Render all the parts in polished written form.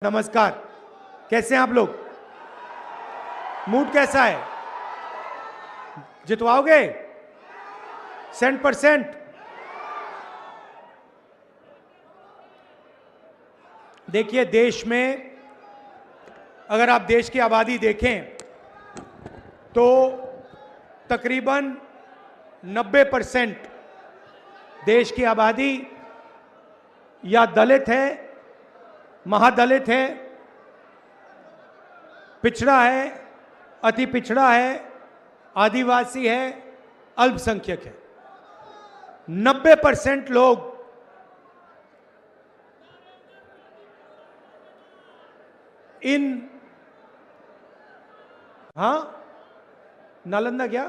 नमस्कार। कैसे हैं आप लोग? मूड कैसा है? जितवाओगे 100%? देखिए, देश में अगर आप देश की आबादी देखें तो तकरीबन 90% देश की आबादी या दलित है, महादलित है, पिछड़ा है, अति पिछड़ा है, आदिवासी है, अल्पसंख्यक है। 90% लोग इन नालंदा क्या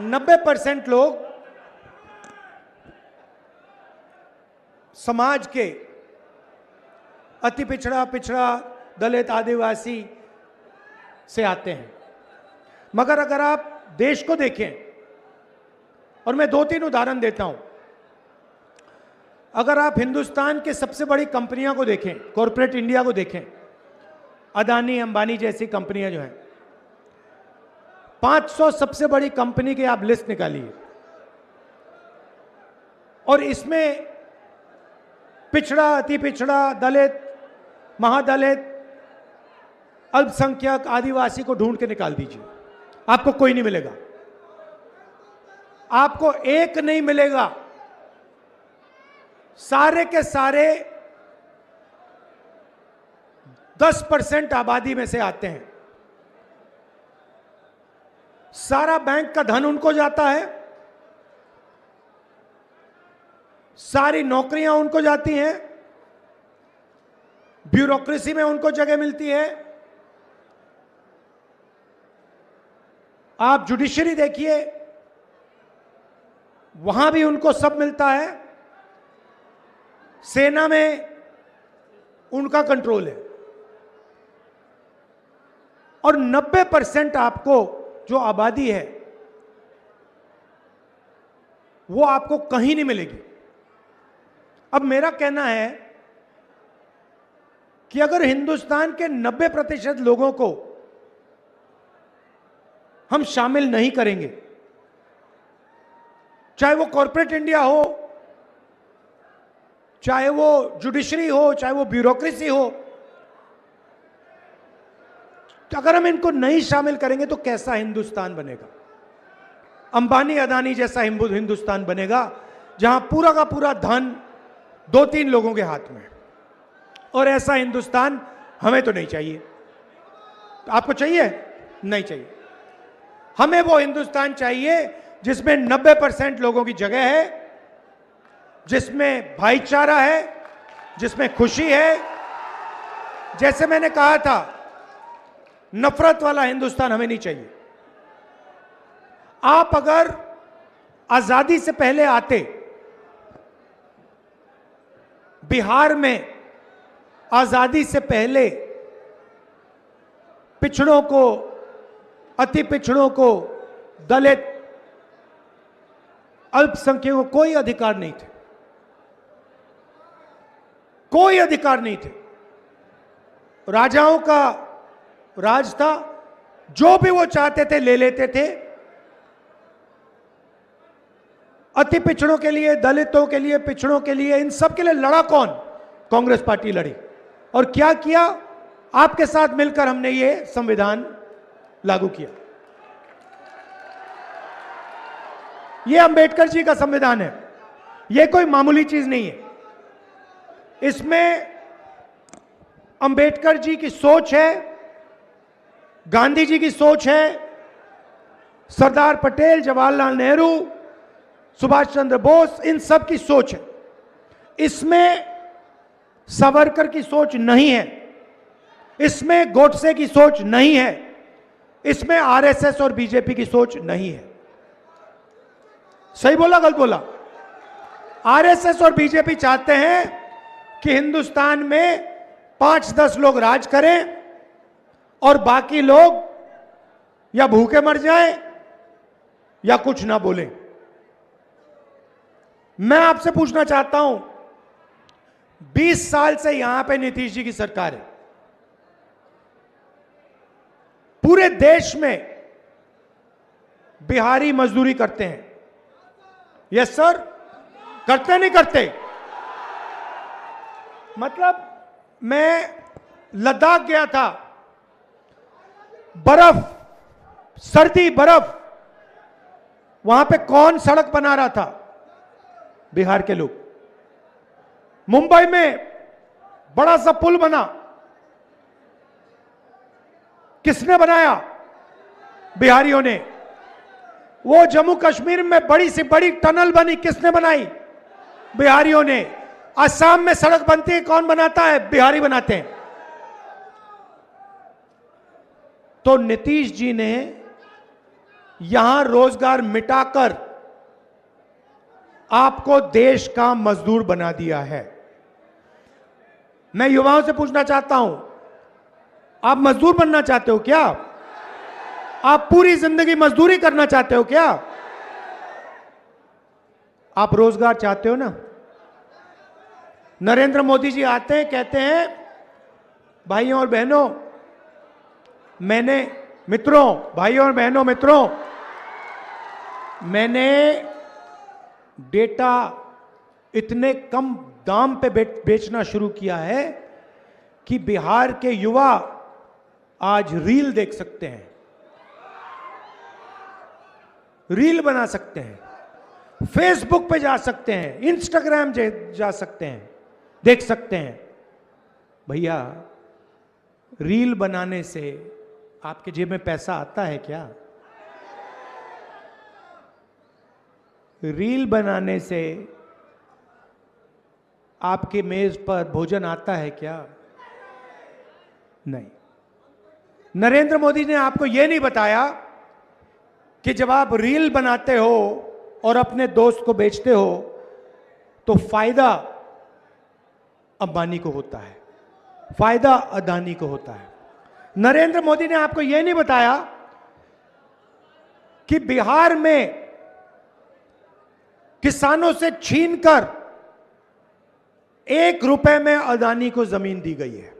90% लोग समाज के अति पिछड़ा, दलित, आदिवासी से आते हैं। मगर अगर आप देश को देखें, और मैं 2-3 उदाहरण देता हूं। अगर आप हिंदुस्तान के सबसे बड़ी कंपनियों को देखें, कॉरपोरेट इंडिया को देखें, अदानी, अंबानी जैसी कंपनियां जो हैं, 500 सबसे बड़ी कंपनी की आप लिस्ट निकालिए, और इसमें पिछड़ा, अति पिछड़ा, दलित, महादलित, अल्पसंख्यक, आदिवासी को ढूंढ के निकाल दीजिए, आपको कोई नहीं मिलेगा। आपको एक नहीं मिलेगा। सारे के सारे 10% आबादी में से आते हैं। सारा बैंक का धन उनको जाता है, सारी नौकरियां उनको जाती हैं, ब्यूरोक्रेसी में उनको जगह मिलती है। आप जुडिशरी देखिए, वहां भी उनको सब मिलता है। सेना में उनका कंट्रोल है, और 90% आपको जो आबादी है वो आपको कहीं नहीं मिलेगी। अब मेरा कहना है कि अगर हिंदुस्तान के 90% लोगों को हम शामिल नहीं करेंगे, चाहे वो कॉरपोरेट इंडिया हो, चाहे वो जुडिशरी हो, चाहे वो ब्यूरोक्रेसी हो, तो अगर हम इनको नहीं शामिल करेंगे तो कैसा हिंदुस्तान बनेगा? अंबानी, अदानी जैसा हिंदुस्तान बनेगा, जहां पूरा का पूरा धन 2-3 लोगों के हाथ में। और ऐसा हिंदुस्तान हमें तो नहीं चाहिए। तो आपको चाहिए? नहीं चाहिए। हमें वो हिंदुस्तान चाहिए जिसमें 90% लोगों की जगह है, जिसमें भाईचारा है, जिसमें खुशी है। जैसे मैंने कहा था, नफरत वाला हिंदुस्तान हमें नहीं चाहिए। आप अगर आजादी से पहले आते, बिहार में आजादी से पहले पिछड़ों को, अति पिछड़ों को, दलित, अल्पसंख्यकों को कोई अधिकार नहीं थे, कोई अधिकार नहीं थे। राजाओं का राज था, जो भी वो चाहते थे ले लेते थे। अति पिछड़ों के लिए, दलितों के लिए, पिछड़ों के लिए, इन सब के लिए लड़ा कौन? कांग्रेस पार्टी लड़ी। और क्या किया? आपके साथ मिलकर हमने ये संविधान लागू किया। ये अंबेडकर जी का संविधान है, ये कोई मामूली चीज नहीं है। इसमें अंबेडकर जी की सोच है, गांधी जी की सोच है, सरदार पटेल, जवाहरलाल नेहरू, सुभाष चंद्र बोस, इन सब की सोच है। इसमें सावरकर की सोच नहीं है, इसमें गोडसे की सोच नहीं है, इसमें आरएसएस और बीजेपी की सोच नहीं है। सही बोला, गलत बोला? आरएसएस और बीजेपी चाहते हैं कि हिंदुस्तान में 5-10 लोग राज करें और बाकी लोग या भूखे मर जाएं या कुछ ना बोलें। मैं आपसे पूछना चाहता हूं, 20 साल से यहां पे नीतीश जी की सरकार है। पूरे देश में बिहारी मजदूरी करते हैं। यस सर, करते नहीं करते? मतलब मैं लद्दाख गया था, बर्फ, सर्दी, बर्फ, वहां पे कौन सड़क बना रहा था? बिहार के लोग। मुंबई में बड़ा सा पुल बना, किसने बनाया? बिहारियों ने। वो जम्मू कश्मीर में बड़ी सी बड़ी टनल बनी, किसने बनाई? बिहारियों ने। असम में सड़क बनती है, कौन बनाता है? बिहारी बनाते हैं। तो नीतीश जी ने यहां रोजगार मिटाकर आपको देश का मजदूर बना दिया है। मैं युवाओं से पूछना चाहता हूं, आप मजदूर बनना चाहते हो क्या? आप पूरी जिंदगी मजदूरी करना चाहते हो क्या? आप रोजगार चाहते हो ना? नरेंद्र मोदी जी आते हैं, कहते हैं भाइयों और बहनों, भाइयों और बहनों, मित्रों, मैंने डेटा इतने कम दाम पे बेचना शुरू किया है कि बिहार के युवा आज रील देख सकते हैं, रील बना सकते हैं, फेसबुक पे जा सकते हैं, इंस्टाग्राम जा सकते हैं, देख सकते हैं। भैया, रील बनाने से आपके जेब में पैसा आता है क्या? रील बनाने से आपके मेज पर भोजन आता है क्या? नहीं। नरेंद्र मोदी ने आपको यह नहीं बताया कि जब आप रील बनाते हो और अपने दोस्त को बेचते हो तो फायदा अंबानी को होता है, फायदा अदानी को होता है। नरेंद्र मोदी ने आपको यह नहीं बताया कि बिहार में किसानों से छीनकर 1 रुपए में अदानी को जमीन दी गई है।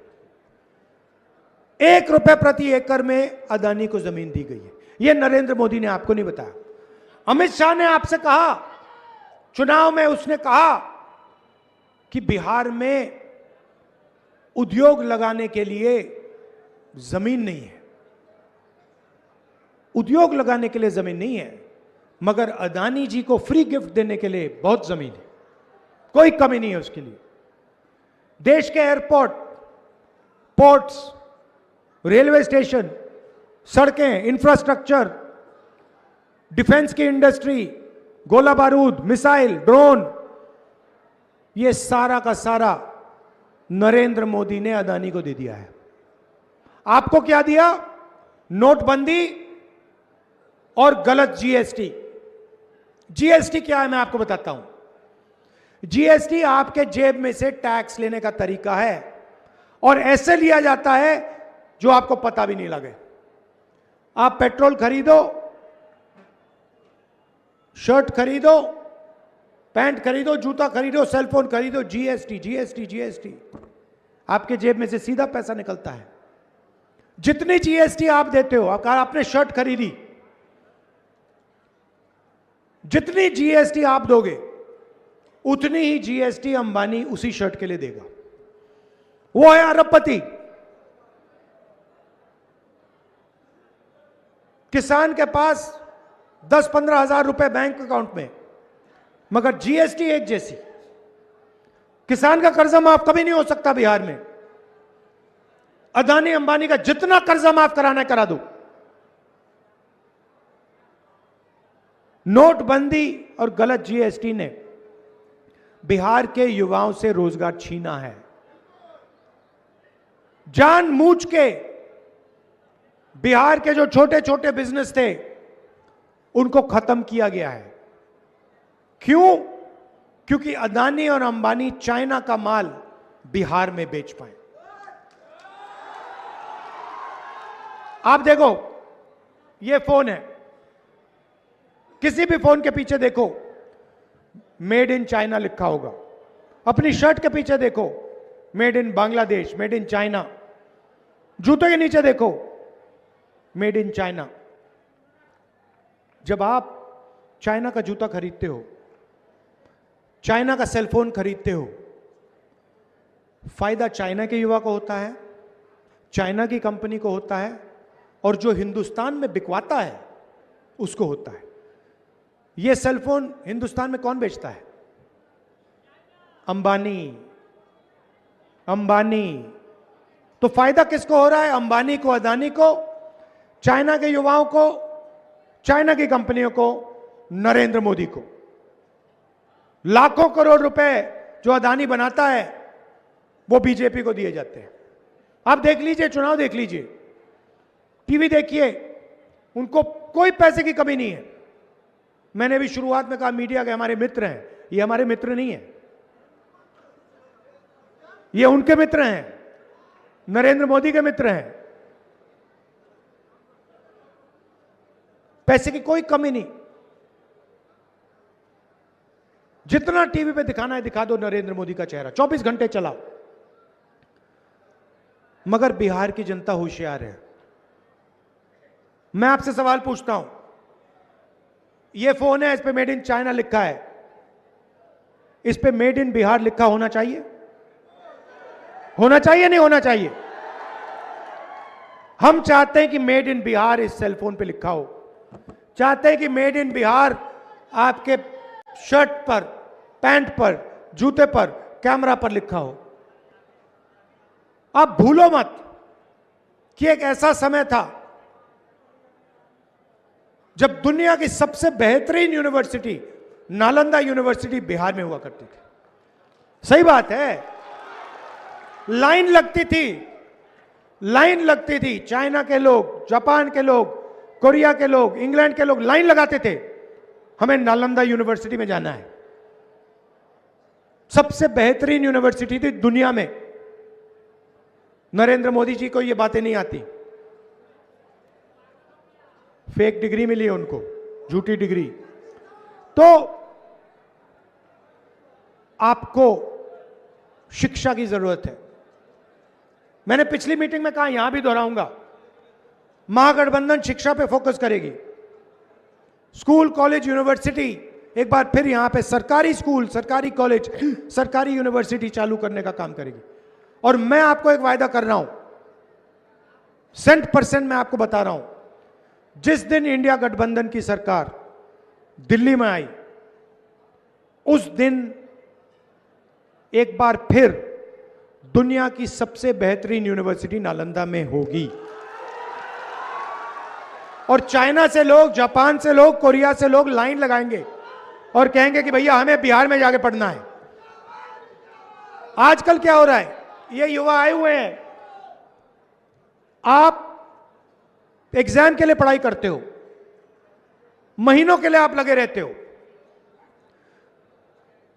1 रुपए प्रति एकड़ में अदानी को जमीन दी गई है। यह नरेंद्र मोदी ने आपको नहीं बताया। अमित शाह ने आपसे कहा, चुनाव में उसने कहा कि बिहार में उद्योग लगाने के लिए जमीन नहीं है, उद्योग लगाने के लिए जमीन नहीं है, मगर अदानी जी को फ्री गिफ्ट देने के लिए बहुत जमीन है, कोई कमी नहीं है उसके लिए। देश के एयरपोर्ट, पोर्ट्स, रेलवे स्टेशन, सड़कें, इंफ्रास्ट्रक्चर, डिफेंस की इंडस्ट्री, गोला बारूद, मिसाइल, ड्रोन, ये सारा का सारा नरेंद्र मोदी ने अदानी को दे दिया है। आपको क्या दिया? नोटबंदी और गलत जीएसटी। जीएसटी क्या है मैं आपको बताता हूं। जीएसटी आपके जेब में से टैक्स लेने का तरीका है और ऐसे लिया जाता है जो आपको पता भी नहीं लगे। आप पेट्रोल खरीदो, शर्ट खरीदो, पैंट खरीदो, जूता खरीदो, सेलफोन खरीदो, जीएसटी, जीएसटी, जीएसटी। आपके जेब में से सीधा पैसा निकलता है। जितनी जीएसटी आप देते हो, अगर आपने शर्ट खरीदी, जितनी जीएसटी आप दोगे उतनी ही जीएसटी अंबानी उसी शर्ट के लिए देगा। वो है अरबपति। किसान के पास 10-15 हजार रुपए बैंक अकाउंट में, मगर जीएसटी एक जैसी। किसान का कर्जा माफ कभी नहीं हो सकता बिहार में। अदानी अंबानी का जितना कर्जा माफ कराना है करा दो। नोटबंदी और गलत जीएसटी ने बिहार के युवाओं से रोजगार छीना है। जानबूझ के बिहार के जो छोटे छोटे बिजनेस थे उनको खत्म किया गया है। क्यों? क्योंकि अदानी और अंबानी चाइना का माल बिहार में बेच पाए। आप देखो, ये फोन है, किसी भी फोन के पीछे देखो, मेड इन चाइना लिखा होगा। अपनी शर्ट के पीछे देखो, made in Bangladesh, made in China. जूते के नीचे देखो, मेड इन चाइना। जब आप चाइना का जूता खरीदते हो, चाइना का सेलफोन खरीदते हो, फायदा चाइना के युवा को होता है, चाइना की कंपनी को होता है, और जो हिंदुस्तान में बिकवाता है उसको होता है। यह सेलफोन हिंदुस्तान में कौन बेचता है? अंबानी। अंबानी। तो फायदा किसको हो रहा है? अंबानी को, अदानी को, चाइना के युवाओं को, चाइना की कंपनियों को, नरेंद्र मोदी को। लाखों करोड़ रुपए जो अदानी बनाता है वो बीजेपी को दिए जाते हैं। आप देख लीजिए, चुनाव देख लीजिए, टीवी देखिए, उनको कोई पैसे की कमी नहीं है। मैंने भी शुरुआत में कहा मीडिया के हमारे मित्र हैं, ये हमारे मित्र नहीं है, ये उनके मित्र हैं, नरेंद्र मोदी के मित्र हैं। पैसे की कोई कमी नहीं। जितना टीवी पे दिखाना है दिखा दो नरेंद्र मोदी का चेहरा, 24 घंटे चला। मगर बिहार की जनता होशियार है। मैं आपसे सवाल पूछता हूं, यह फोन है, इस पे मेड इन चाइना लिखा है, इस पे मेड इन बिहार लिखा होना चाहिए? होना चाहिए नहीं होना चाहिए? हम चाहते हैं कि मेड इन बिहार इस सेलफोन पे लिखा हो, चाहते हैं कि मेड इन बिहार आपके शर्ट पर, पैंट पर, जूते पर, कैमरा पर लिखा हो। आप भूलो मत कि एक ऐसा समय था जब दुनिया की सबसे बेहतरीन यूनिवर्सिटी नालंदा यूनिवर्सिटी बिहार में हुआ करती थी। सही बात है। लाइन लगती थी, लाइन लगती थी। चाइना के लोग, जापान के लोग, कोरिया के लोग, इंग्लैंड के लोग लाइन लगाते थे, हमें नालंदा यूनिवर्सिटी में जाना है। सबसे बेहतरीन यूनिवर्सिटी थी दुनिया में। नरेंद्र मोदी जी को ये बातें नहीं आती। फेक डिग्री मिली है उनको, झूठी डिग्री। तो आपको शिक्षा की जरूरत है। मैंने पिछली मीटिंग में कहा, यहां भी दोहराऊंगा, महागठबंधन शिक्षा पे फोकस करेगी। स्कूल, कॉलेज, यूनिवर्सिटी, एक बार फिर यहां पे सरकारी स्कूल, सरकारी कॉलेज, सरकारी यूनिवर्सिटी चालू करने का काम करेगी। और मैं आपको एक वायदा कर रहा हूं, 100% मैं आपको बता रहा हूं, जिस दिन इंडिया गठबंधन की सरकार दिल्ली में आई, उस दिन एक बार फिर दुनिया की सबसे बेहतरीन यूनिवर्सिटी नालंदा में होगी। और चाइना से लोग, जापान से लोग, कोरिया से लोग लाइन लगाएंगे और कहेंगे कि भैया हमें बिहार में जाके पढ़ना है। आजकल क्या हो रहा है, ये युवा आए हुए हैं, आप एग्जाम के लिए पढ़ाई करते हो, महीनों के लिए आप लगे रहते हो।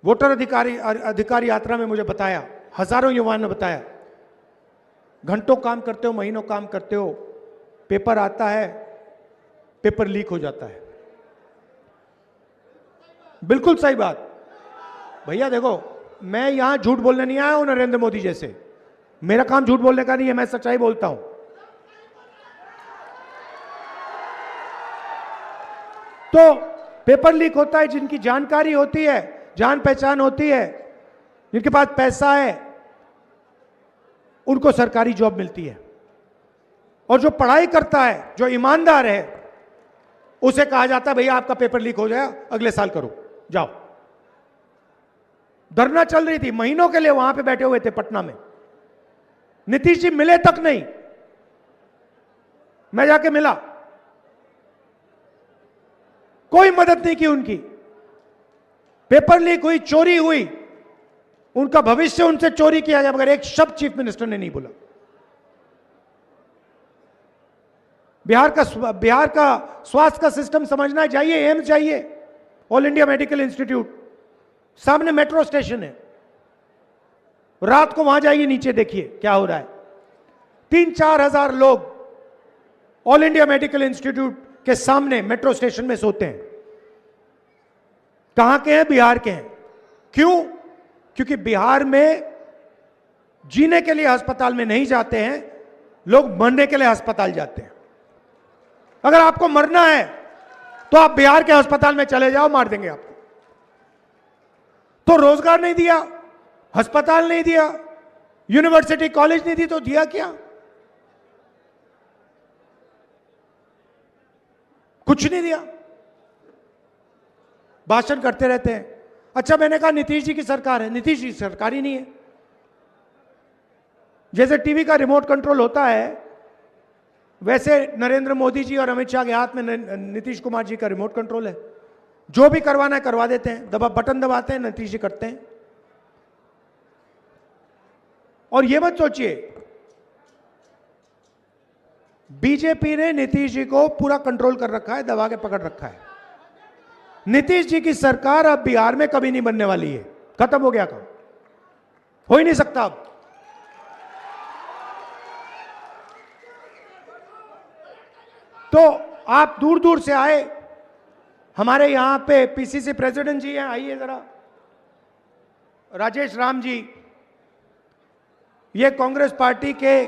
वोटर अधिकार यात्रा में मुझे बताया, हजारों युवाओं ने बताया, घंटों काम करते हो, महीनों काम करते हो, पेपर आता है, पेपर लीक हो जाता है। बिल्कुल सही बात भैया। देखो, मैं यहां झूठ बोलने नहीं आया हूं नरेंद्र मोदी जैसे, मेरा काम झूठ बोलने का नहीं है, मैं सच्चाई बोलता हूं। तो पेपर लीक होता है, जिनकी जानकारी होती है, जान पहचान होती है, जिनके पास पैसा है, उनको सरकारी जॉब मिलती है। और जो पढ़ाई करता है, जो ईमानदार है, उसे कहा जाता है भैया आपका पेपर लीक हो जाएगा, अगले साल करो, जाओ। धरना चल रही थी, महीनों के लिए वहां पे बैठे हुए थे पटना में, नीतीश जी मिले तक नहीं। मैं जाके मिला, कोई मदद नहीं की उनकी। पेपर लीक हुई, चोरी हुई, उनका भविष्य उनसे चोरी किया गया, मगर एक शब्द चीफ मिनिस्टर ने नहीं बोला। बिहार का स्वास्थ्य का सिस्टम समझना चाहिए, एम्स चाहिए, ऑल इंडिया मेडिकल इंस्टीट्यूट, सामने मेट्रो स्टेशन है, रात को वहां जाइए, नीचे देखिए क्या हो रहा है। 3-4 हजार लोग ऑल इंडिया मेडिकल इंस्टीट्यूट के सामने मेट्रो स्टेशन में सोते हैं। कहां के हैं? बिहार के हैं। क्यों? क्योंकि बिहार में जीने के लिए अस्पताल में नहीं जाते हैं लोग, मरने के लिए अस्पताल जाते हैं। अगर आपको मरना है तो आप बिहार के अस्पताल में चले जाओ, मार देंगे आपको। तो रोजगार नहीं दिया, अस्पताल नहीं दिया, यूनिवर्सिटी कॉलेज नहीं दी, तो दिया क्या? कुछ नहीं दिया, भाषण करते रहते हैं। अच्छा, मैंने कहा नीतीश जी की सरकार है, नीतीश जी की सरकार ही नहीं है। जैसे टीवी का रिमोट कंट्रोल होता है, वैसे नरेंद्र मोदी जी और अमित शाह के हाथ में नीतीश कुमार जी का रिमोट कंट्रोल है। जो भी करवाना है करवा देते हैं, बटन दबाते हैं, नीतीश जी करते हैं। और ये मत सोचिए, बीजेपी ने नीतीश जी को पूरा कंट्रोल कर रखा है, दबा के पकड़ रखा है। नीतीश जी की सरकार अब बिहार में कभी नहीं बनने वाली है, खत्म हो गया काम, हो ही नहीं सकता अब। तो आप दूर दूर से आए, हमारे यहां पे पीसीसी प्रेसिडेंट जी हैं, आइए जरा, राजेश राम जी, ये कांग्रेस पार्टी के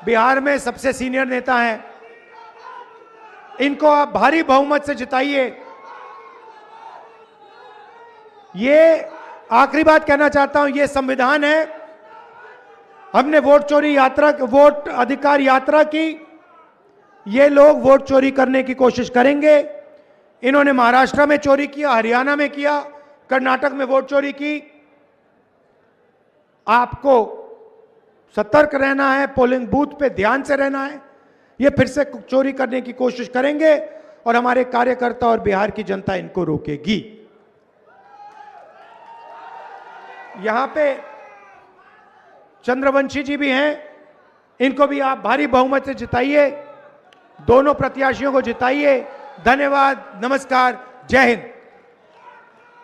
बिहार में सबसे सीनियर नेता हैं। इनको आप भारी बहुमत से जिताइए। ये आखिरी बात कहना चाहता हूं, ये संविधान है। हमने वोट चोरी यात्रा, वोट अधिकार यात्रा की, ये लोग वोट चोरी करने की कोशिश करेंगे। इन्होंने महाराष्ट्र में चोरी किया, हरियाणा में किया, कर्नाटक में वोट चोरी की। आपको सतर्क रहना है, पोलिंग बूथ पे ध्यान से रहना है। ये फिर से चोरी करने की कोशिश करेंगे और हमारे कार्यकर्ता और बिहार की जनता इनको रोकेगी। यहां पे चंद्रवंशी जी भी हैं, इनको भी आप भारी बहुमत से जिताइए। दोनों प्रत्याशियों को जिताइए। धन्यवाद, नमस्कार, जय हिंद।